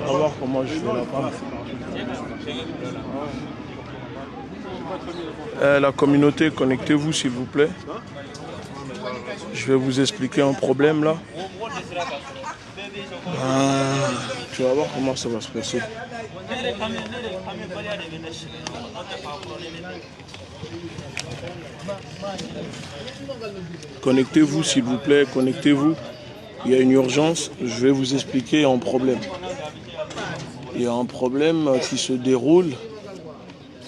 On va voir comment je fais la communauté, connectez-vous s'il vous plaît. Je vais vous expliquer un problème là. Tu vas voir comment ça va se passer. Connectez-vous s'il vous plaît, connectez-vous. Il y a une urgence, je vais vous expliquer un problème. Il y a un problème qui se déroule.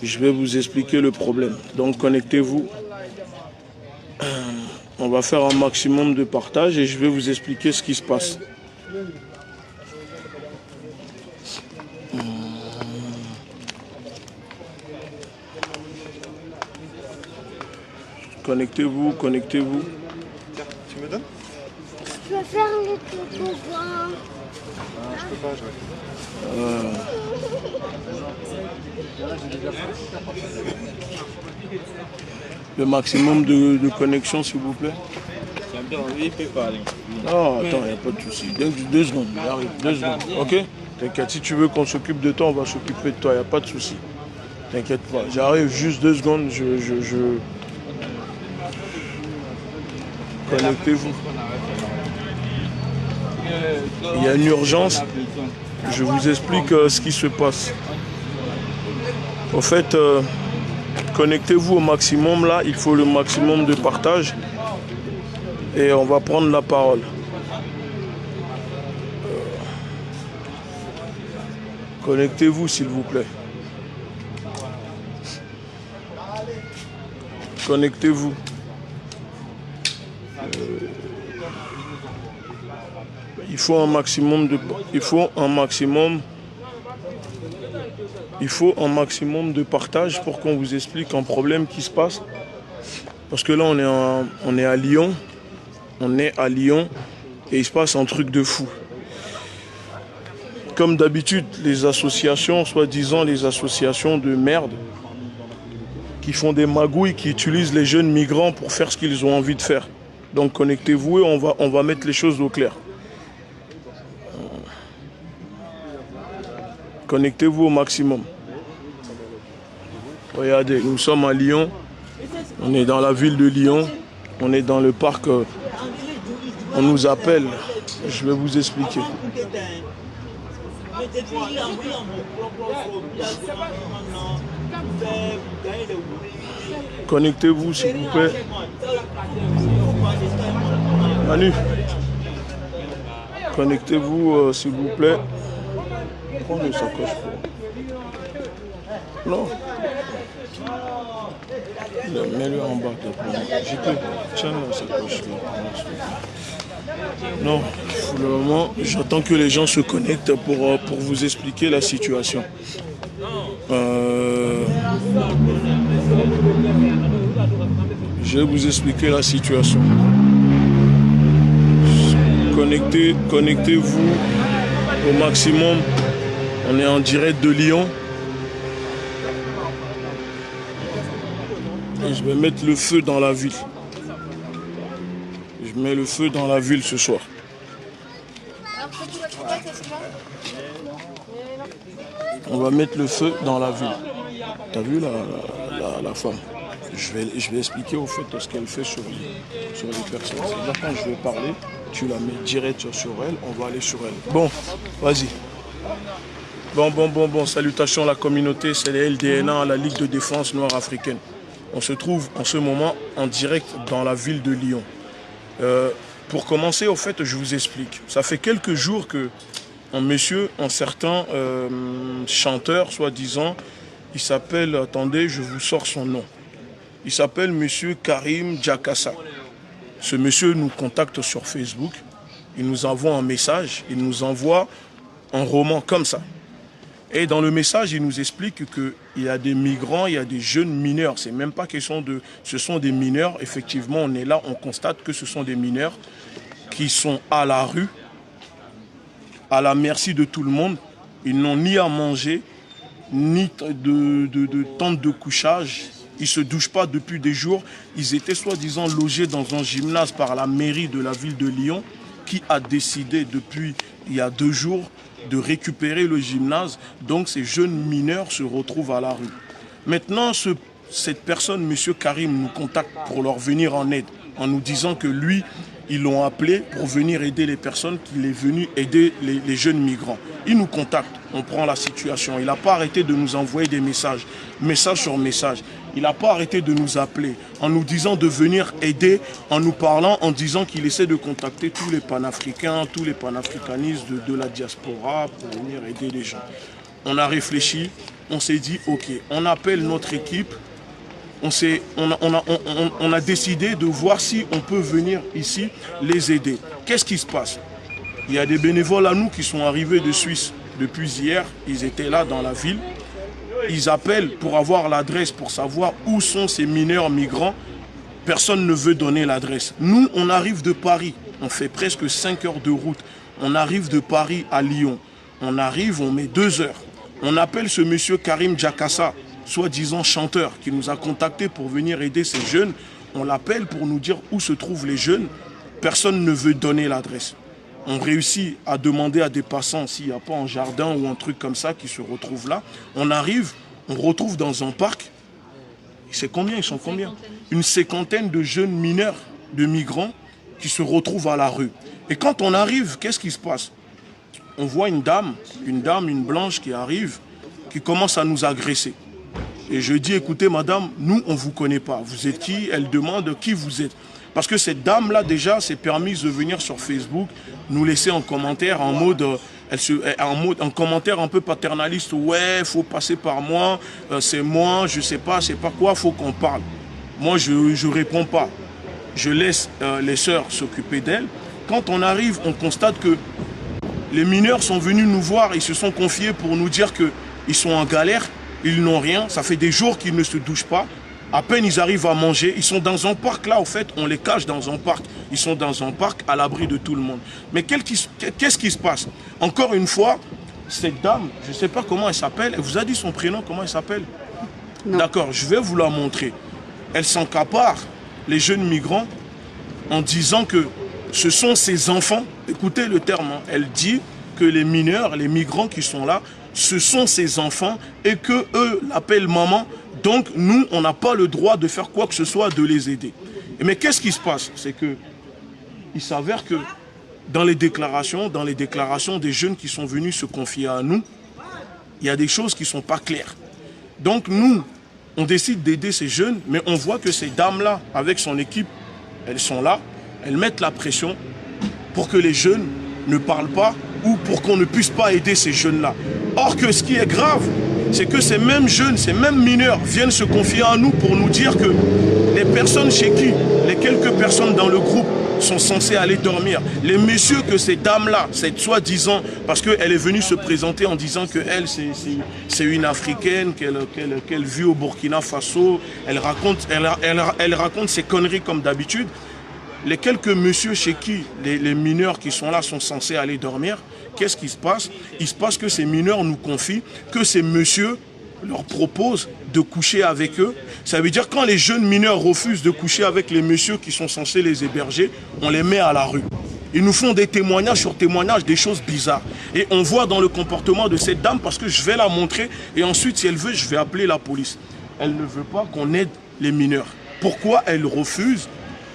Je vais vous expliquer le problème. Donc connectez-vous. On va faire un maximum de partage et je vais vous expliquer ce qui se passe. Connectez-vous, connectez-vous. Tu me donnes? Je vais faire le toboggan. Je peux pas, Le maximum de connexion s'il vous plaît. Il peut parler. Non, attends, il n'y a pas de souci. 2 secondes, j'arrive. 2 secondes, ok? T'inquiète, si tu veux qu'on s'occupe de toi, on va s'occuper de toi, il n'y a pas de souci. T'inquiète pas, j'arrive juste 2 secondes, Connectez-vous. Il y a une urgence. Je vous explique ce qui se passe. En fait, connectez-vous au maximum là. Il faut le maximum de partage. Et on va prendre la parole. Connectez-vous s'il vous plaît. Connectez-vous. Il faut un maximum de partage pour qu'on vous explique un problème qui se passe. Parce que là on est à Lyon. On est à Lyon et il se passe un truc de fou. Comme d'habitude, les associations, soi-disant les associations de merde, qui font des magouilles, qui utilisent les jeunes migrants pour faire ce qu'ils ont envie de faire. Donc connectez-vous et on va mettre les choses au clair. Connectez-vous au maximum. Regardez, nous sommes à Lyon. On est dans la ville de Lyon. On est dans le parc. On nous appelle. Je vais vous expliquer. Connectez-vous s'il vous plaît. Manu. Connectez-vous s'il vous plaît. Prends le sacoche. Non. Mets-le en bas. Tiens la sacoche. Non, pour le moment, j'attends que les gens se connectent pour vous expliquer la situation. Je vais vous expliquer la situation. Connectez-vous au maximum. On est en direct de Lyon. Et je vais mettre le feu dans la ville. Je mets le feu dans la ville ce soir. On va mettre le feu dans la ville. T'as vu la femme? Je vais expliquer au fait ce qu'elle fait sur les personnes. Là, quand je vais parler, tu la mets direct sur elle, on va aller sur elle. Bon, vas-y. Bon, salutations à la communauté, c'est les LDNA, la Ligue de défense noire africaine. On se trouve en ce moment en direct dans la ville de Lyon. Pour commencer, au fait, je vous explique. Ça fait quelques jours que un certain chanteur, soi-disant, il s'appelle, attendez, je vous sors son nom. Il s'appelle monsieur Karim Djakassa. Ce monsieur nous contacte sur Facebook. Il nous envoie un message, il nous envoie un roman comme ça. Et dans le message, il nous explique qu'il y a des migrants, il y a des jeunes mineurs. C'est même pas question de... Ce sont des mineurs. Effectivement, on est là, on constate que ce sont des mineurs qui sont à la rue, à la merci de tout le monde. Ils n'ont ni à manger, ni de tente de couchage. Ils ne se douchent pas depuis des jours. Ils étaient soi-disant logés dans un gymnase par la mairie de la ville de Lyon qui a décidé depuis il y a 2 jours de récupérer le gymnase. Donc ces jeunes mineurs se retrouvent à la rue. Maintenant, cette personne, M. Karim, nous contacte pour leur venir en aide en nous disant que lui, ils l'ont appelé pour venir aider les personnes qu'il est venu aider les jeunes migrants. Il nous contacte, on prend la situation. Il n'a pas arrêté de nous envoyer des messages, message sur message. Il n'a pas arrêté de nous appeler en nous disant de venir aider, en nous parlant, en disant qu'il essaie de contacter tous les panafricains, tous les panafricanistes de la diaspora pour venir aider les gens. On a réfléchi, on s'est dit, ok, on appelle notre équipe. On a décidé de voir si on peut venir ici les aider. Qu'est-ce qui se passe? Il y a des bénévoles à nous qui sont arrivés de Suisse depuis hier. Ils étaient là dans la ville. Ils appellent pour avoir l'adresse, pour savoir où sont ces mineurs migrants. Personne ne veut donner l'adresse. Nous, on arrive de Paris. On fait presque 5 heures de route. On arrive de Paris à Lyon. On arrive, on met 2 heures. On appelle ce monsieur Karim Jakassa, soi-disant chanteur, qui nous a contactés pour venir aider ces jeunes. On l'appelle pour nous dire où se trouvent les jeunes. Personne ne veut donner l'adresse. On réussit à demander à des passants s'il n'y a pas un jardin ou un truc comme ça qui se retrouve là. On arrive, on retrouve dans un parc. C'est combien? Ils sont combien? Une cinquantaine de jeunes mineurs, de migrants qui se retrouvent à la rue. Et quand on arrive, qu'est-ce qui se passe? On voit une blanche qui arrive, qui commence à nous agresser. Et je dis, écoutez madame, nous on ne vous connaît pas. Vous êtes qui? Elle demande qui vous êtes. Parce que cette dame-là déjà s'est permise de venir sur Facebook, nous laisser un commentaire en mode, un commentaire un peu paternaliste. Ouais, il faut passer par moi, c'est moi, je sais pas quoi, il faut qu'on parle. Moi je ne réponds pas. Je laisse les sœurs s'occuper d'elle. Quand on arrive, on constate que les mineurs sont venus nous voir, ils se sont confiés pour nous dire qu'ils sont en galère. Ils n'ont rien, ça fait des jours qu'ils ne se douchent pas. À peine ils arrivent à manger, ils sont dans un parc là, au fait, on les cache dans un parc. Ils sont dans un parc à l'abri de tout le monde. Mais qu'est-ce qui se passe? Encore une fois, cette dame, je ne sais pas comment elle s'appelle, elle vous a dit son prénom, comment elle s'appelle? D'accord, je vais vous la montrer. Elle s'encapare, les jeunes migrants, en disant que ce sont ses enfants. Écoutez le terme, hein, elle dit que les mineurs, les migrants qui sont là, ce sont ses enfants et qu'eux l'appellent maman. Donc nous, on n'a pas le droit de faire quoi que ce soit, de les aider. Mais qu'est-ce qui se passe? C'est que il s'avère que dans les déclarations des jeunes qui sont venus se confier à nous, il y a des choses qui ne sont pas claires. Donc nous, on décide d'aider ces jeunes, mais on voit que ces dames-là, avec son équipe, elles sont là, elles mettent la pression pour que les jeunes ne parlent pas ou pour qu'on ne puisse pas aider ces jeunes-là. Or que ce qui est grave, c'est que ces mêmes jeunes, ces mêmes mineurs viennent se confier à nous pour nous dire que les personnes chez qui, les quelques personnes dans le groupe sont censées aller dormir, les messieurs que ces dames-là, cette soi-disant, parce qu'elle est venue se présenter en disant qu'elle, c'est une Africaine, qu'elle vit au Burkina Faso, elle raconte ces conneries comme d'habitude. Les quelques messieurs chez qui les mineurs qui sont là sont censés aller dormir, qu'est-ce qui se passe? Il se passe que ces mineurs nous confient que ces messieurs leur proposent de coucher avec eux. Ça veut dire que quand les jeunes mineurs refusent de coucher avec les messieurs qui sont censés les héberger, on les met à la rue. Ils nous font des témoignages sur témoignages, des choses bizarres. Et on voit dans le comportement de cette dame, parce que je vais la montrer, et ensuite, si elle veut, je vais appeler la police. Elle ne veut pas qu'on aide les mineurs. Pourquoi elle refuse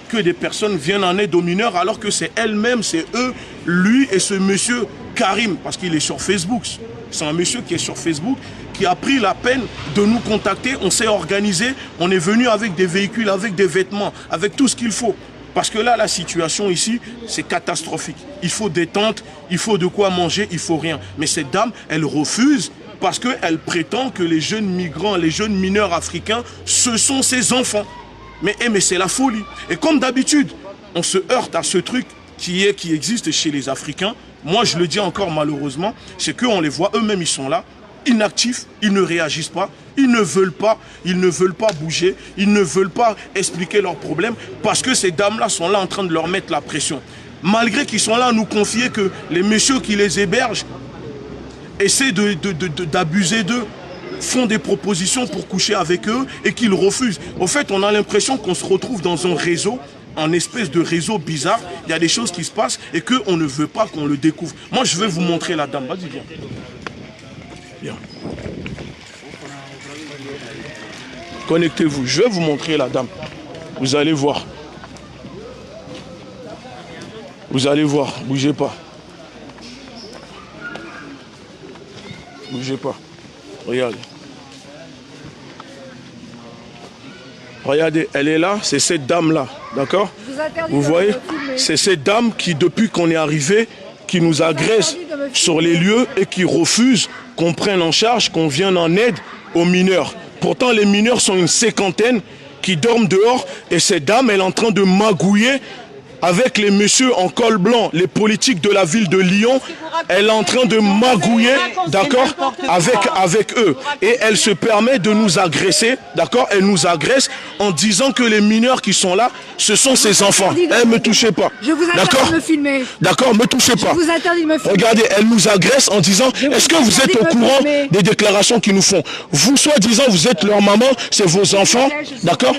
que des personnes viennent en aide aux mineurs alors que c'est elle-même, c'est eux, lui et ce monsieur Karim, parce qu'il est sur Facebook. C'est un monsieur qui est sur Facebook, qui a pris la peine de nous contacter. On s'est organisé, on est venu avec des véhicules, avec des vêtements, avec tout ce qu'il faut. Parce que là, la situation ici, c'est catastrophique. Il faut des tentes, il faut de quoi manger, il faut rien. Mais cette dame, elle refuse parce qu'elle prétend que les jeunes migrants, les jeunes mineurs africains, ce sont ses enfants. Mais c'est la folie. Et comme d'habitude, on se heurte à ce truc qui existe chez les Africains. Moi, je le dis encore malheureusement, c'est qu'on les voit, eux-mêmes, ils sont là, inactifs, ils ne réagissent pas, ils ne veulent pas bouger, ils ne veulent pas expliquer leurs problèmes parce que ces dames-là sont là en train de leur mettre la pression. Malgré qu'ils sont là à nous confier que les messieurs qui les hébergent essaient d'abuser d'eux. font des propositions pour coucher avec eux et qu'ils refusent. Au fait, on a l'impression qu'on se retrouve dans un réseau, en espèce de réseau bizarre. Il y a des choses qui se passent et qu'on ne veut pas qu'on le découvre. Moi, je vais vous montrer la dame. Vas-y, viens. Viens. Connectez-vous. Je vais vous montrer la dame. Vous allez voir. Vous allez voir. Bougez pas. Bougez pas. Regardez. Regardez, elle est là, c'est cette dame-là, d'accord? Vous voyez? C'est cette dame qui, depuis qu'on est arrivé, qui nous agresse sur les lieux et qui refuse qu'on prenne en charge, qu'on vienne en aide aux mineurs. Pourtant, les mineurs sont une cinquantaine qui dorment dehors et cette dame, elle est en train de magouiller avec les messieurs en col blanc, les politiques de la ville de Lyon. Elle est en train de magouiller, d'accord, avec eux. Et elle se permet de nous agresser, d'accord? Elle nous agresse en disant que les mineurs qui sont là, ce sont ses enfants. Elle ne me touchez pas. Je vous interdis de me filmer. D'accord, ne me touchez pas. Je vous interdis de me filmer. Regardez, elle nous agresse en disant, est-ce que vous êtes au courant des déclarations qu'ils nous font? Vous, soi-disant, vous êtes leur maman, c'est vos enfants, d'accord?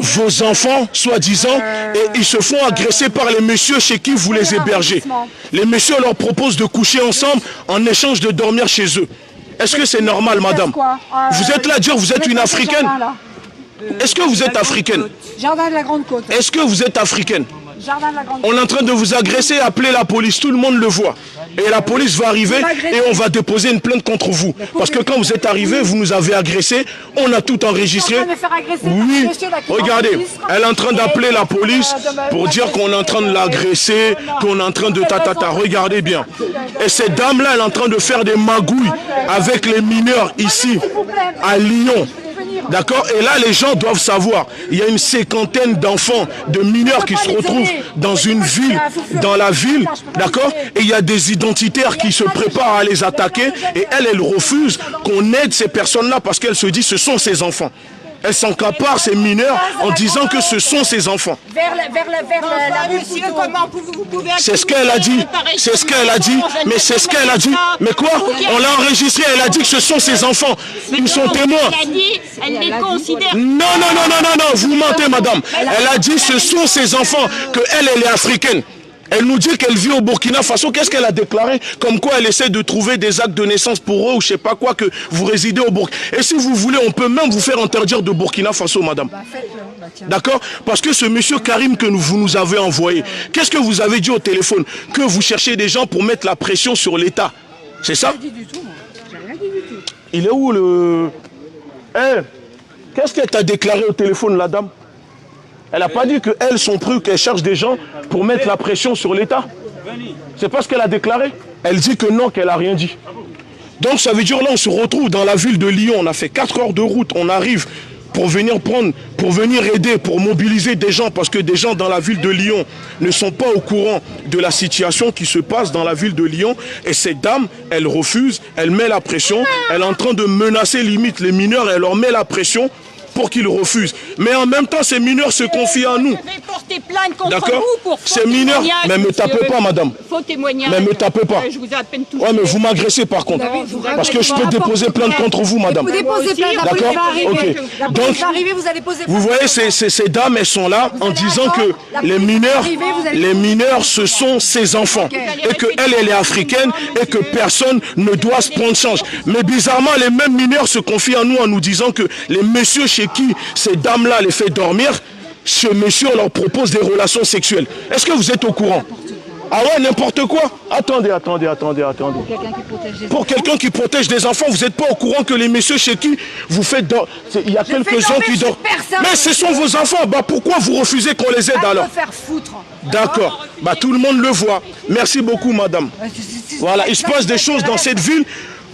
Vos enfants, soi-disant, et ils se font agresser par les messieurs chez qui vous les hébergez. Les messieurs leur proposent de coucher ensemble en échange de dormir chez eux. Est-ce que c'est normal, madame? Vous êtes là à dire vous êtes une africaine? Est-ce que vous êtes africaine? Jardin de la Grande Côte. Est-ce que vous êtes africaine? Jardin de la Grande Côte. On est en train de vous agresser, appelez la police, tout le monde le voit. Et la police va arriver et on va déposer une plainte contre vous. Parce que quand vous êtes arrivé, vous nous avez agressé, on a tout enregistré. Oui, regardez, elle est en train d'appeler la police pour dire qu'on est en train de l'agresser, qu'on est en train de tatata. Regardez bien. Et cette dame-là, elle est en train de faire des magouilles avec les mineurs ici, à Lyon. D'accord? Et là, les gens doivent savoir, il y a une cinquantaine d'enfants, de mineurs qui se retrouvent dans une ville, dans la ville, d'accord? Et il y a des identitaires qui se préparent à les attaquer et elle refuse qu'on aide ces personnes-là parce qu'elle se dit ce sont ses enfants. Elle s'encapare ces mineurs en disant que ce sont ses enfants. C'est ce qu'elle a dit. C'est ce qu'elle a dit. Mais c'est ce qu'elle a dit. Mais quoi? On l'a enregistré. Elle a dit que ce sont ses enfants. Ils sont témoins. Elle les considère. Non. Vous mentez, madame. Elle a dit ce sont ses enfants. Elle est africaine. Elle nous dit qu'elle vit au Burkina Faso. Qu'est-ce qu'elle a déclaré? Comme quoi elle essaie de trouver des actes de naissance pour eux ou je sais pas quoi, que vous résidez au Burkina. Et si vous voulez, on peut même vous faire interdire de Burkina Faso, madame. D'accord? Parce que ce monsieur Karim que vous nous avez envoyé, qu'est-ce que vous avez dit au téléphone? Que vous cherchez des gens pour mettre la pression sur l'État. C'est ça? J'ai rien dit du tout, moi. J'ai rien dit du tout. Il est où le... Qu'est-ce qu'elle t'a déclaré au téléphone, la dame? Elle n'a pas dit qu'elle, son truc, qu'elle cherche des gens pour mettre la pression sur l'État. C'est pas ce qu'elle a déclaré. Elle dit que non, qu'elle n'a rien dit. Donc ça veut dire là, on se retrouve dans la ville de Lyon. On a fait 4 heures de route. On arrive pour venir prendre, pour venir aider, pour mobiliser des gens. Parce que des gens dans la ville de Lyon ne sont pas au courant de la situation qui se passe dans la ville de Lyon. Et cette dame, elle refuse, elle met la pression. Elle est en train de menacer limite les mineurs. Elle leur met la pression pour qu'ils refusent. Mais en même temps, ces mineurs se confient à nous. Je vais porter plainte contre D'accord? vous pour ces mineurs, mais ne me tapez pas, madame. Faux témoignage. Mais ne me tapez pas. Je vous ai à peine touché. Ouais, mais vous m'agressez par contre. Parce que je peux déposer plainte contre vous, madame. Vous déposez plainte, la police D'accord? va arriver. Ok. La police Donc, va arriver, vous allez poser plainte. vous voyez, ces dames, elles sont là en disant que les mineurs, ce sont ses enfants. Et qu'elle est africaine et que personne ne doit se prendre charge. Mais bizarrement, les mêmes mineurs se confient à nous en nous disant que les messieurs chez qui ces dames-là les fait dormir, ce monsieur leur propose des relations sexuelles. Est-ce que vous êtes au courant? Ah ouais, n'importe quoi. Attendez. Pour quelqu'un qui protège des enfants, vous n'êtes pas au courant que les messieurs chez qui vous faites dormir... Il y a quelques-uns qui dorment. Mais ce sont vos enfants. Bah pourquoi vous refusez qu'on les aide alors? Faire foutre. D'accord. Bah tout le monde le voit. Merci beaucoup, madame. Voilà, il se passe des choses dans cette ville.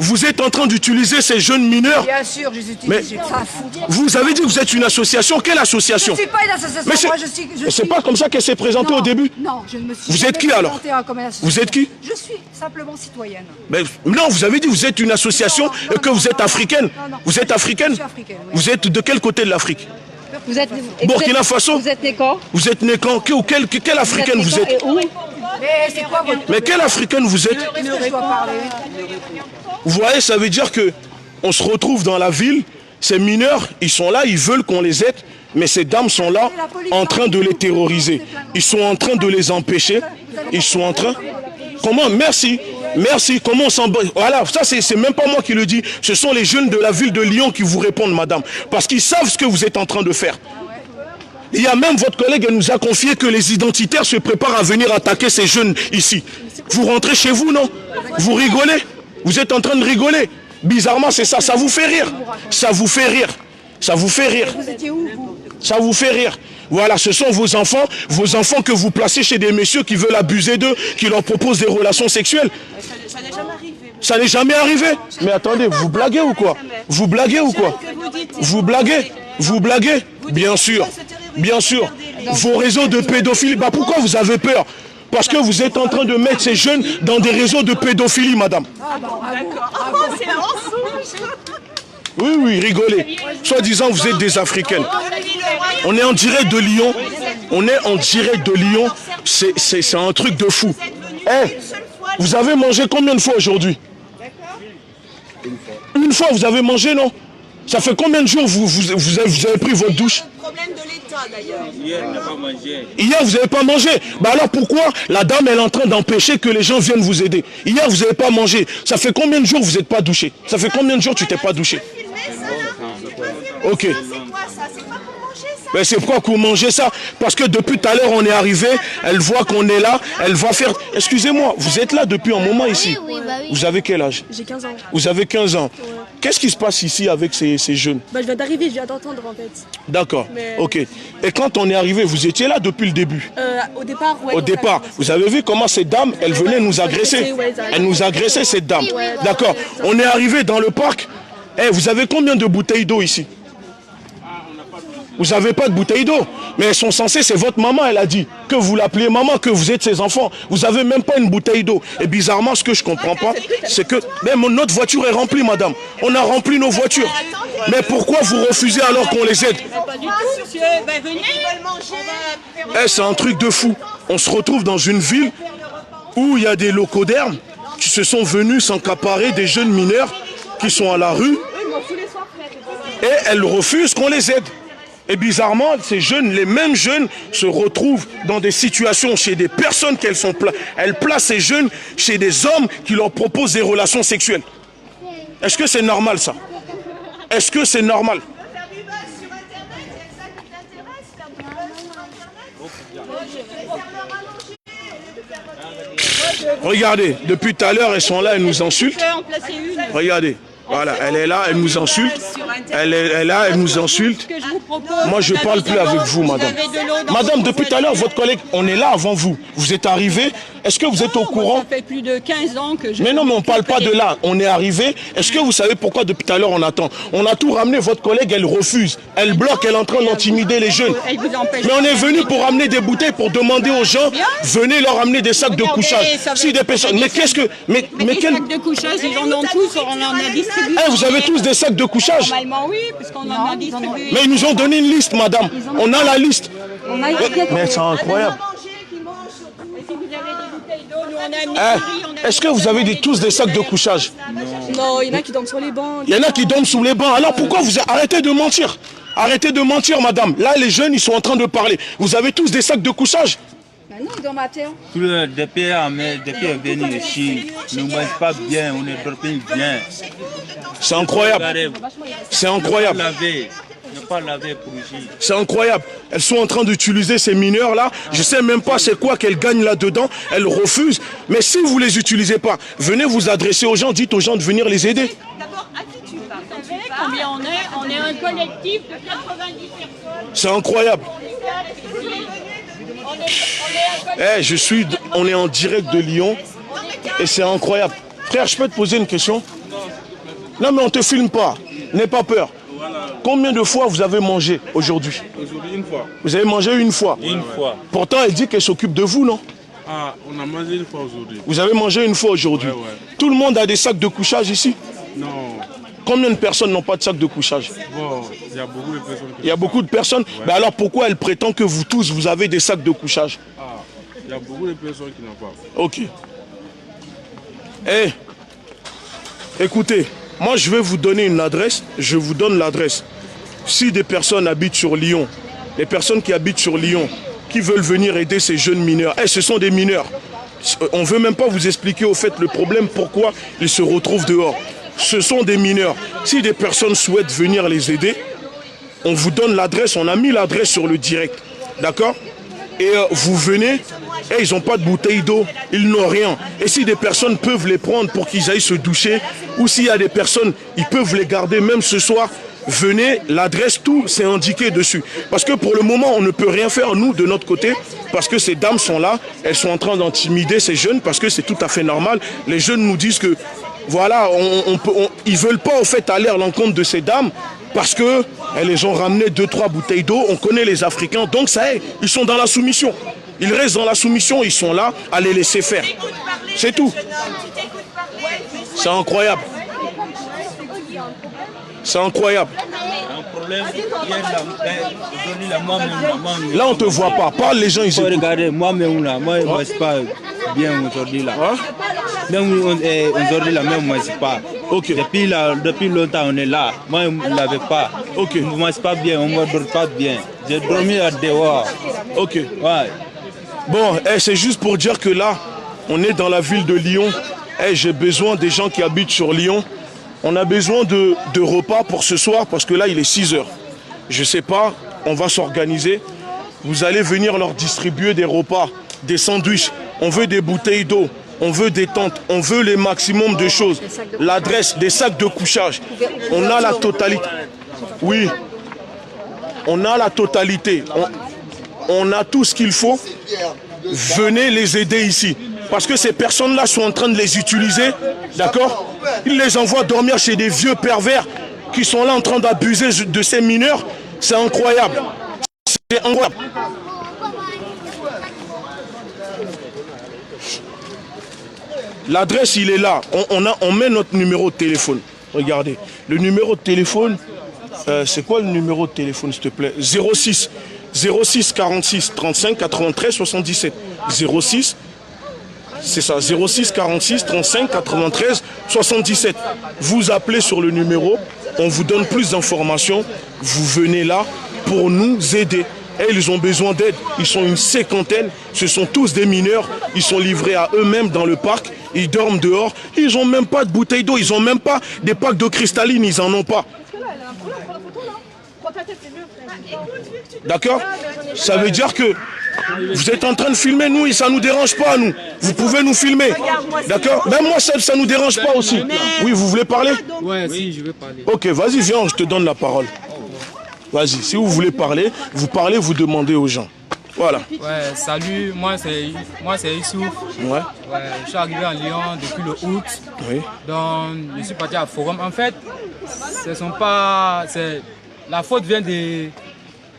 Vous êtes en train d'utiliser ces jeunes mineurs. Bien sûr, je les utilise. Mais j'ai que ça à foutre. vous avez dit que vous êtes une association. Quelle association? Je ne suis pas une association. Mais Moi, c'est suis... pas comme ça qu'elle s'est présentée au début? Non, je ne me suis Vous jamais êtes qui alors? présentée comme une association. Vous êtes qui? Je suis simplement citoyenne. Mais non, vous avez dit que vous êtes une association et que vous êtes africaine. Vous êtes africaine? Je suis africaine, oui. Vous êtes de quel côté de l'Afrique? Vous êtes Burkina Faso? Vous êtes né quand? Vous êtes né quand? Quelle africaine vous êtes? Mais c'est quoi votre... Mais quelle africaine vous êtes? Qu'est-ce que je dois parler? Vous voyez, ça veut dire que On se retrouve dans la ville, ces mineurs, ils sont là, ils veulent qu'on les aide, mais ces dames sont là en train de les terroriser. Ils sont en train de les empêcher. Ils sont en train... Comment? Merci. Merci. Comment on s'en... Voilà, ça c'est même pas moi qui le dis. Ce sont les jeunes de la ville de Lyon qui vous répondent, madame. Parce qu'ils savent ce que vous êtes en train de faire. Il y a même votre collègue, elle nous a confié que les identitaires se préparent à venir attaquer ces jeunes ici. Vous rentrez chez vous, non? Vous rigolez? Vous êtes en train de rigoler. Bizarrement, c'est ça. Ça vous fait rire. Ça vous fait rire. Ça vous fait rire. Ça vous fait rire. Voilà, ce sont vos enfants que vous placez chez des messieurs qui veulent abuser d'eux, qui leur proposent des relations sexuelles. Ça n'est jamais arrivé. Ça n'est jamais arrivé. Mais attendez, vous blaguez ou quoi? Vous blaguez ou quoi? Vous blaguez? Vous blaguez? Bien sûr. Bien sûr. Vos réseaux de pédophilie, bah pourquoi vous avez peur? Parce que vous êtes en train de mettre ces jeunes dans des réseaux de pédophilie, madame. D'accord. C'est un mensonge. Oui, oui, rigolez. Soi-disant, vous êtes des Africaines. On est en direct de Lyon. On est en direct de Lyon. C'est un truc de fou. Eh, vous avez mangé combien de fois aujourd'hui? Une fois, vous avez mangé, non? Ça fait combien de jours vous avez pris votre douche? Problème de l'État d'ailleurs. Hier, on n'a pas mangé. Hier, vous n'avez pas mangé. Bah alors pourquoi la dame elle est en train d'empêcher que les gens viennent vous aider? Hier, vous n'avez pas mangé. Ça fait combien de jours vous n'êtes pas douché? Ça fait combien de jours tu t'es pas douché? Ok. C'est quoi ça? C'est pas pour manger ça? Mais c'est pourquoi que vous mangez ça? Parce que depuis tout à l'heure, on est arrivé, elle voit qu'on est là, elle va faire... Excusez-moi, vous êtes là depuis un moment ici. Oui, bah oui. Vous avez quel âge? J'ai 15 ans. Vous avez 15 ans. Ouais. Qu'est-ce qui se passe ici avec ces jeunes? Bah, je viens d'arriver, je viens d'entendre en fait. D'accord, Mais... ok. Et quand on est arrivé, vous étiez là depuis le début? Au départ, ouais. Au départ, vous avez vu comment cette dame, elle venait nous agresser? Elle nous agressait, cette dame. D'accord. On est arrivé dans le parc. Eh, vous avez combien de bouteilles d'eau ici? Vous n'avez pas de bouteille d'eau. Mais elles sont censées, c'est votre maman, elle a dit. Que vous l'appelez maman, que vous êtes ses enfants. Vous n'avez même pas une bouteille d'eau. Et bizarrement, ce que je ne comprends pas, c'est que même notre voiture est remplie, madame. On a rempli nos voitures. Mais pourquoi vous refusez alors qu'on les aide? Pas du tout, monsieur. Ben venez. Eh, c'est un truc de fou. On se retrouve dans une ville où il y a des locaux d'herbe qui se sont venus s'encaparer des jeunes mineurs qui sont à la rue. Et elles refusent qu'on les aide. Et bizarrement, ces jeunes, les mêmes jeunes, se retrouvent dans des situations chez des personnes elles placent ces jeunes chez des hommes qui leur proposent des relations sexuelles. Est-ce que c'est normal ça? Est-ce que c'est normal? Regardez, depuis tout à l'heure, elles sont là, elles nous insultent. Regardez. Voilà, elle est là, elle nous insulte. Elle est là, elle nous insulte. Moi, je ne parle plus avec vous, madame. Madame, depuis tout à l'heure, votre collègue, on est là avant vous. Vous êtes arrivé. Est-ce que vous êtes au courant? Ça fait plus de 15 ans que je... Mais non, mais on ne parle pas de là. On est arrivé. Est-ce que vous savez pourquoi depuis tout à l'heure on attend? On a tout ramené. Votre collègue, elle refuse. Elle bloque, elle est en train d'intimider les jeunes. Mais on est venu pour ramener des bouteilles, pour demander aux gens, venez leur amener des sacs de couchage. Si des personnes... Mais qu'est-ce que... Mais quel... sacs de couchage, ils en ont tous, on en a distribué. Eh, vous avez tous des sacs de couchage? Normalement, oui, puisqu'on en a distribué. Mais ils nous ont donné une liste, madame. On a la liste. Mais c'est incroyable. Est-ce que vous avez tous des sacs de couchage? Non, il y en a qui dorment sur les bancs. Il y en a qui dorment sous les bancs. Alors pourquoi vous... Arrêtez de mentir. Arrêtez de mentir, madame. Là, les jeunes, ils sont en train de parler. Vous avez tous des sacs de couchage? Non, dans ma terre. Depuis venir ici, nous ne mangeons pas bien, on ne dort pas bien. C'est incroyable. C'est incroyable. C'est incroyable. Elles sont en train d'utiliser ces mineurs-là. Je ne sais même pas c'est quoi qu'elles gagnent là-dedans. Elles refusent. Mais si vous ne les utilisez pas, venez vous adresser aux gens, dites aux gens de venir les aider. D'abord, à qui tu parles? Vous savez combien on est? On est un collectif de 90 personnes. C'est incroyable. On est en direct de Lyon et c'est incroyable. Frère, je peux te poser une question? Non, mais on ne te filme pas. N'aie pas peur. Combien de fois vous avez mangé aujourd'hui? Aujourd'hui, une fois. Vous avez mangé une fois? Une fois. Pourtant, elle dit qu'elle s'occupe de vous, non? Ah, on a mangé une fois aujourd'hui. Vous avez mangé une fois aujourd'hui? Ouais. Tout le monde a des sacs de couchage ici? Non. Combien de personnes n'ont pas de sac de couchage? Bon, il y a beaucoup de personnes. Il y a beaucoup de personnes? Ouais. Mais alors pourquoi elle prétend que vous tous, vous avez des sacs de couchage? Ah, il y a beaucoup de personnes qui n'ont pas. Ok. Eh, écoutez, Moi, je vais vous donner une adresse. Je vous donne l'adresse. Si des personnes habitent sur Lyon, les personnes qui habitent sur Lyon, qui veulent venir aider ces jeunes mineurs, ce sont des mineurs. On ne veut même pas vous expliquer au fait le problème, pourquoi ils se retrouvent dehors. Ce sont des mineurs. Si des personnes souhaitent venir les aider, on vous donne l'adresse. On a mis l'adresse sur le direct. D'accord? Et vous venez, et ils n'ont pas de bouteille d'eau, ils n'ont rien. Et si des personnes peuvent les prendre pour qu'ils aillent se doucher, ou s'il y a des personnes, ils peuvent les garder même ce soir, venez, l'adresse, tout, c'est indiqué dessus. Parce que pour le moment, on ne peut rien faire, nous, de notre côté, parce que ces dames sont là, elles sont en train d'intimider ces jeunes, parce que c'est tout à fait normal. Les jeunes nous disent que, voilà, ils ne veulent pas, au fait, aller à l'encontre de ces dames, parce qu'elles les ont ramené 2-3 bouteilles d'eau, on connaît les Africains, donc ça y est, ils sont dans la soumission. Ils restent dans la soumission, ils sont là à les laisser faire. C'est tout. C'est incroyable. C'est incroyable. Là, on ne te voit pas. Parle, les gens, ils écoutent. Regardez, moi-même, là, moi, je ne mange pas bien aujourd'hui. Là. Même aujourd'hui, là, même, moi, je ne mange pas. Okay. Depuis longtemps, on est là. Moi, je ne l'avais pas. Okay. On ne mange pas bien, on ne dort pas bien. J'ai dormi à dehors. Ok. Ouais. Bon, c'est juste pour dire que là, on est dans la ville de Lyon. J'ai besoin des gens qui habitent sur Lyon. On a besoin de repas pour ce soir parce que là, il est 6 heures. Je ne sais pas, on va s'organiser. Vous allez venir leur distribuer des repas, des sandwichs. On veut des bouteilles d'eau, on veut des tentes, on veut les maximum de choses. L'adresse, des sacs de couchage. On a la totalité. Oui, on a la totalité. On a tout ce qu'il faut. Venez les aider ici. Parce que ces personnes-là sont en train de les utiliser, d'accord? Ils les envoient dormir chez des vieux pervers qui sont là en train d'abuser de ces mineurs. C'est incroyable. C'est incroyable. L'adresse, il est là. On met notre numéro de téléphone. Regardez. Le numéro de téléphone, c'est quoi le numéro de téléphone, s'il te plaît? 06 46 35 93 77. 06. C'est ça, 06 46 35 93 77. Vous appelez sur le numéro, on vous donne plus d'informations. Vous venez là pour nous aider. Et ils ont besoin d'aide. Ils sont une cinquantaine. Ce sont tous des mineurs. Ils sont livrés à eux-mêmes dans le parc. Ils dorment dehors. Ils n'ont même pas de bouteille d'eau. Ils n'ont même pas des packs d'eau cristalline. Ils n'en ont pas. D'accord? Ça veut dire que vous êtes en train de filmer nous et ça ne nous dérange pas nous. Vous pouvez nous filmer. D'accord? Même moi ça ne nous dérange pas aussi. Oui, vous voulez parler? Ouais, si, je veux parler. Ok, vas-y, viens, je te donne la parole. Vas-y, si vous voulez parler, vous demandez aux gens. Voilà. Ouais, salut, moi c'est Issouf. Ouais. Je suis arrivé en Lyon depuis le août. Oui. Donc je suis parti à Forum. En fait, la faute vient des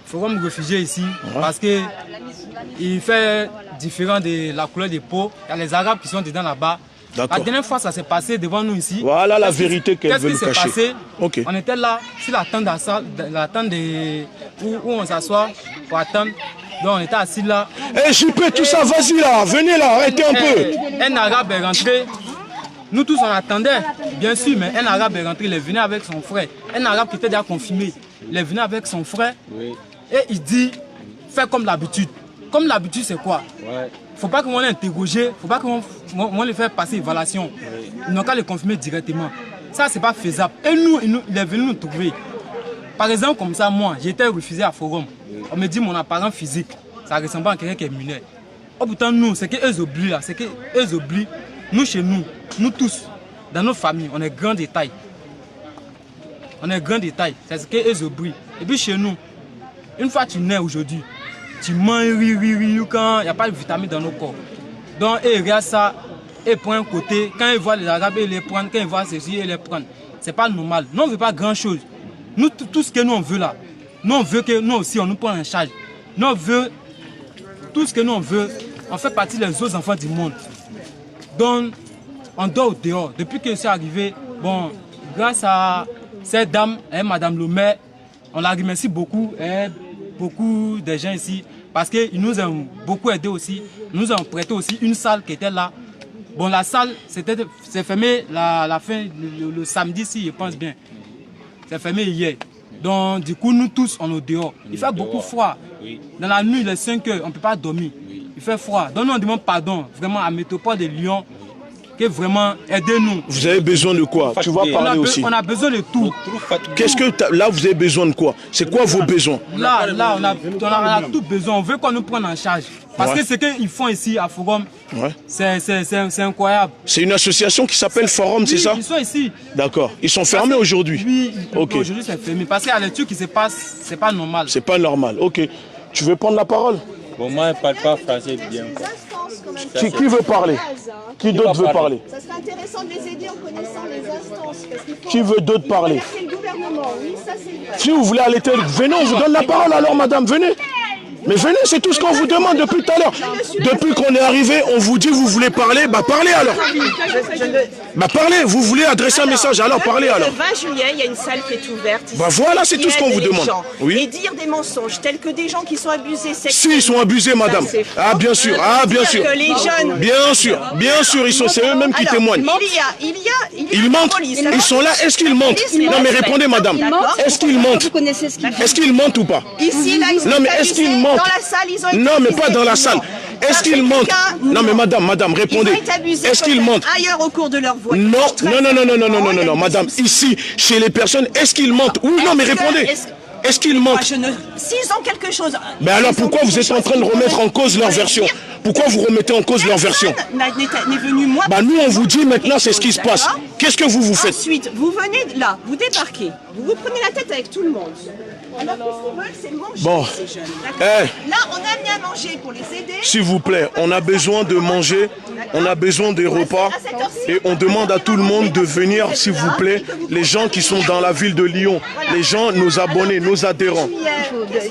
Forum réfugiés ici, parce que il fait différent de la couleur des peaux. Il y a les Arabes qui sont dedans là-bas. La dernière fois, ça s'est passé devant nous ici. Voilà la vérité qu'elle veut nous cacher. Passé? Okay. On était là, sur la tente où on s'assoit pour attendre. Donc on était assis là. Eh, JP, tout ça, vas-y là, venez là, arrêtez un peu. Un Arabe est rentré. Nous tous on attendait, bien sûr, mais un Arabe est rentré, il est venu avec son frère. Un Arabe qui était déjà confirmé, il est venu avec son frère. Oui. Et il dit, fais comme l'habitude. Comme l'habitude, c'est quoi? Ouais. Faut pas qu'on l'interroge, faut pas qu'on le fasse passer évaluation. Oui. Ils n'ont qu'à le confirmer directement. Ça, c'est pas faisable. Et nous, il est venu nous trouver. Par exemple, comme ça, moi, j'étais refusé à Forum. Oui. On me dit mon apparence physique, ça ressemble à quelqu'un qui est mineur. Oh putain, nous, c'est qu'eux oublient là, c'est qu'eux oublient. Nous, chez nous, nous tous, dans nos familles, on est grand détail. On est grand détail, c'est ce qu'eux oublient. Et puis chez nous, une fois que tu nais aujourd'hui, tu manges quand il n'y a pas de vitamines dans nos corps. Donc, ils regardent ça, ils prennent un côté. Quand ils voient les Arabes, ils les prennent. Quand ils voient ceci, ils les prennent. Ce n'est pas normal. Nous, on ne veut pas grand-chose. Nous, tout ce que nous, on veut là, nous, on veut que nous aussi, on nous prenne en charge. Nous, on veut, tout ce que nous, on veut, on fait partie des autres enfants du monde. Donc, on dort au dehors. Depuis que c'est arrivé, bon, grâce à cette dame, Madame le maire, on la remercie beaucoup, beaucoup de gens ici, parce qu'ils nous ont beaucoup aidé aussi. Nous ont prêté aussi une salle qui était là. Bon, la salle, c'est fermé la fin, le samedi, si je pense bien. C'est fermé hier. Donc, du coup, nous tous, on est dehors. Il fait beaucoup froid. Dans la nuit, les 5 heures, on ne peut pas dormir. Il fait froid. Donc, nous, on demande pardon, vraiment, à Métropole de Lyon, que vraiment, aidez-nous. Vous avez besoin de quoi? Tu vas parler aussi. On a besoin de tout. Qu'est-ce que là, vous avez besoin de quoi? C'est quoi vos besoins? Là, on a tout besoin. On veut qu'on nous prenne en charge. Parce que ce qu'ils font ici à Forum, c'est incroyable. C'est une association qui s'appelle Forum, c'est ça? Ils sont ici. D'accord. Ils sont fermés aujourd'hui? Oui, ok. Aujourd'hui c'est fermé. Parce qu'à l'étude qui se passe, c'est pas normal. C'est pas normal, ok. Tu veux prendre la parole? Bon, moi, je ne parle pas français bien. Qui veut parler? Qui d'autre veut parler? Ça serait intéressant de les aider en connaissant les instances. Qui veut d'autre parler? C'est le gouvernement, oui, ça c'est vrai. Si vous voulez aller, venez, on vous donne la parole alors, madame, venez. Mais venez, c'est tout ce qu'on vous demande depuis tout à l'heure. Depuis qu'on est arrivé, on vous dit vous voulez parler, bah parlez alors. Bah parlez, vous voulez adresser un message, alors parlez alors. Le 20 juillet, il y a une salle qui est ouverte. Ici, bah voilà, c'est tout ce qu'on vous demande. Oui. Et dire des mensonges tels que des gens qui sont abusés sexuellement. Si, ils sont abusés, madame. Ah bien sûr, bien sûr. Que les jeunes... Bien sûr, c'est eux-mêmes qui témoignent. Ils mentent, ils sont là, est-ce qu'ils mentent? Non mais répondez madame, est-ce qu'ils mentent? Vous connaissez ce qu'ils font? Est-ce qu'ils mentent ou pas? Ici, là, ils sont non mais est-ce qu'ils mentent? Dans la salle, ils ont été non mais pas abusés. dans la salle. Est-ce qu'ils mentent? Non mais madame, répondez. Est-ce qu'ils mentent? Ailleurs au cours de leur voyage. Non, madame, ici, chez les personnes, est-ce qu'ils mentent? Oui, non mais répondez. Est-ce qu'ils mentent? S'ils ont quelque chose... Mais alors pourquoi vous êtes en train de remettre en cause leur version? Pourquoi vous remettez en cause leur version? N'est venu moi. Bah nous on vous dit maintenant c'est ce qui se passe. Qu'est-ce que vous faites? Ensuite, vous venez là, vous débarquez, vous prenez la tête avec tout le monde. Alors qu'est-ce qu'ils veulent, c'est manger bon. ces jeunes. Hey. Là, on a mis à manger pour les aider. S'il vous plaît, on a besoin de manger, on a besoin des repas et on demande à tout le monde de venir, s'il vous plaît, les gens qui sont dans la ville de Lyon, les gens, nos abonnés, nos adhérents.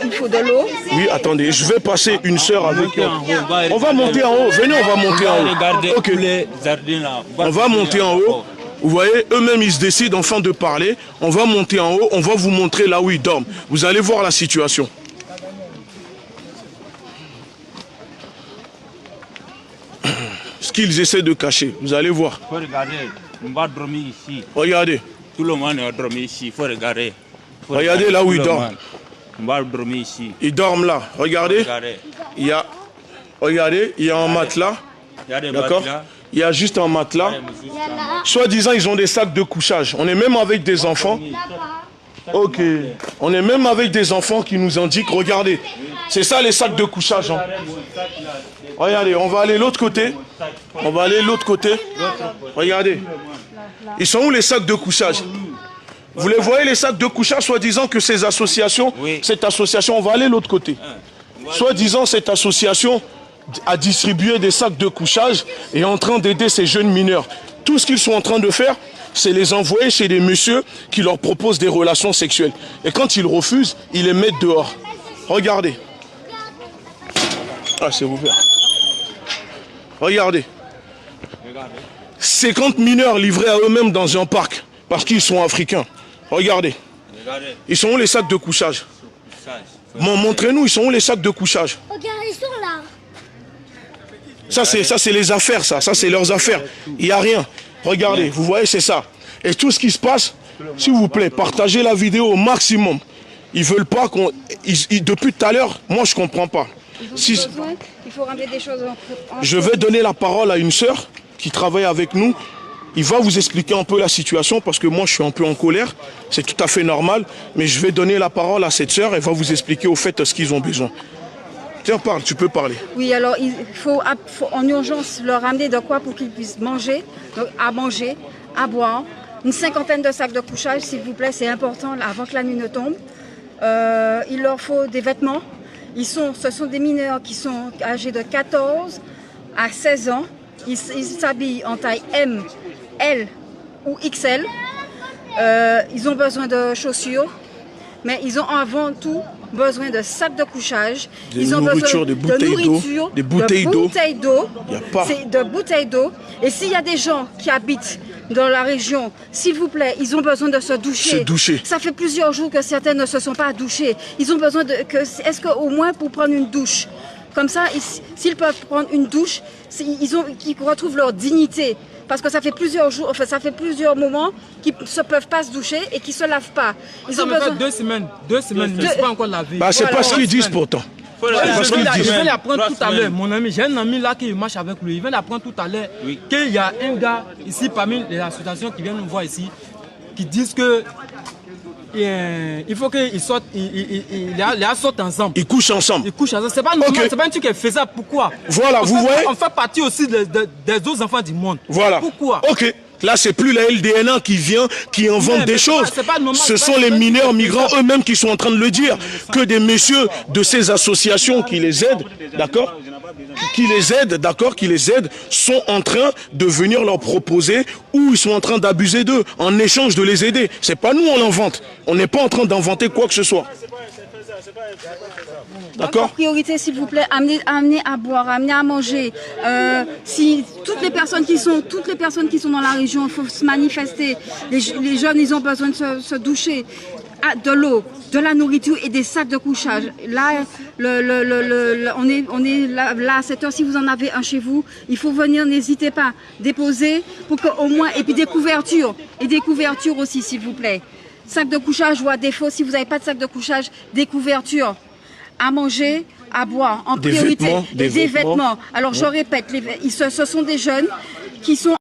Il faut de l'eau. Oui, attendez, je vais passer une sœur avec eux. On va monter en haut, venez, on va monter en haut. Ok, on va monter en haut. Vous voyez, eux-mêmes, ils se décident enfin de parler. On va monter en haut, on va vous montrer là où ils dorment. Vous allez voir la situation. Ce qu'ils essaient de cacher, vous allez voir. Il faut regarder, on va dormir ici. Regardez. Tout le monde va dormir ici, il faut regarder. Regardez là où ils dorment. On va dormir ici. Ils dorment là. Regardez. Il y a, regardez, il y a un matelas. D'accord. Il y a juste un matelas. Soi-disant, ils ont des sacs de couchage. On est même avec des enfants. Ok. On est même avec des enfants qui nous indiquent, regardez. C'est ça les sacs de couchage. Hein. Regardez, on va aller de l'autre côté. On va aller de l'autre côté. Regardez. Ils sont où les sacs de couchage? Vous les voyez les sacs de couchage, soi-disant que ces associations, cette association, on va aller de l'autre côté. Soi-disant cette association à distribuer des sacs de couchage et en train d'aider ces jeunes mineurs. Tout ce qu'ils sont en train de faire, c'est les envoyer chez des messieurs qui leur proposent des relations sexuelles. Et quand ils refusent, ils les mettent dehors. Regardez. Ah, c'est ouvert. Regardez. 50 mineurs livrés à eux-mêmes dans un parc parce qu'ils sont africains. Regardez. Ils sont où les sacs de couchage? Montrez-nous, ils sont où les sacs de couchage? Regarde, ils sont là. Ça c'est les affaires, ça c'est leurs affaires. Il n'y a rien. Regardez, vous voyez, c'est ça. Et tout ce qui se passe, s'il vous plaît, partagez la vidéo au maximum. Ils veulent pas qu'on... Depuis tout à l'heure, moi je comprends pas. Il faut ramener des choses en je vais donner la parole à une sœur qui travaille avec nous. Il va vous expliquer un peu la situation parce que moi je suis un peu en colère. C'est tout à fait normal. Mais je vais donner la parole à cette sœur et va vous expliquer au fait ce qu'ils ont besoin. Tiens, parle, tu peux parler. Oui, alors il faut en urgence leur ramener de quoi pour qu'ils puissent manger, donc à manger, à boire. Une 50aine de sacs de couchage, s'il vous plaît, c'est important avant que la nuit ne tombe. Il leur faut des vêtements. Ce sont des mineurs qui sont âgés de 14 à 16 ans. Ils s'habillent en taille M, L ou XL. Ils ont besoin de chaussures, mais ils ont avant tout besoin de sacs de couchage. Ils ont besoin de nourriture, des bouteilles d'eau. De bouteilles d'eau. Et s'il y a des gens qui habitent dans la région, s'il vous plaît, ils ont besoin de se doucher. Ça fait plusieurs jours que certains ne se sont pas douchés. Ils ont besoin de... Est-ce qu'au moins pour prendre une douche, Comme ça, s'ils peuvent prendre une douche, qu'ils retrouvent leur dignité. Parce que ça fait plusieurs jours, enfin ça fait plusieurs moments qu'ils ne peuvent pas se doucher et qu'ils ne se lavent pas. Ils ont besoin de 2 semaines, mais c'est pas encore lavé. Bah, c'est pas ce qu'ils disent pourtant. Je vais l'apprendre tout à l'heure, mon ami. J'ai un ami là qui marche avec lui. Il vient d'apprendre tout à l'heure qu'il y a un gars ici parmi les associations qui viennent nous voir ici, qui disent que il faut qu'ils sortent, ils sortent ensemble. Ils couchent ensemble. Ils couchent ensemble. C'est pas normal, c'est pas un truc qui est faisable. Pourquoi? Voilà, vous voyez. On fait partie aussi des autres enfants du monde. Voilà. Pourquoi? Ok. Là, c'est plus la LDNA qui vient, qui invente des choses. Ce sont les mineurs migrants eux-mêmes qui sont en train de le dire. Que des messieurs de ces associations qui les aident, d'accord, qui les aident, sont en train de venir leur proposer ou ils sont en train d'abuser d'eux en échange de les aider. C'est pas nous, on l'invente. On n'est pas en train d'inventer quoi que ce soit. D'accord. En priorité, s'il vous plaît, amenez à boire, amenez à manger. Si toutes les personnes qui sont dans la région, il faut se manifester. Les jeunes, ils ont besoin de se doucher. De l'eau, de la nourriture et des sacs de couchage. Là, on est là à cette heure. Si vous en avez un chez vous, il faut venir, n'hésitez pas, déposer pour qu'au moins, et puis des couvertures aussi, s'il vous plaît. Sac de couchage ou à défaut, si vous n'avez pas de sac de couchage, des couvertures. À manger, à boire, en priorité, des vêtements. Alors je répète, ce sont des jeunes qui sont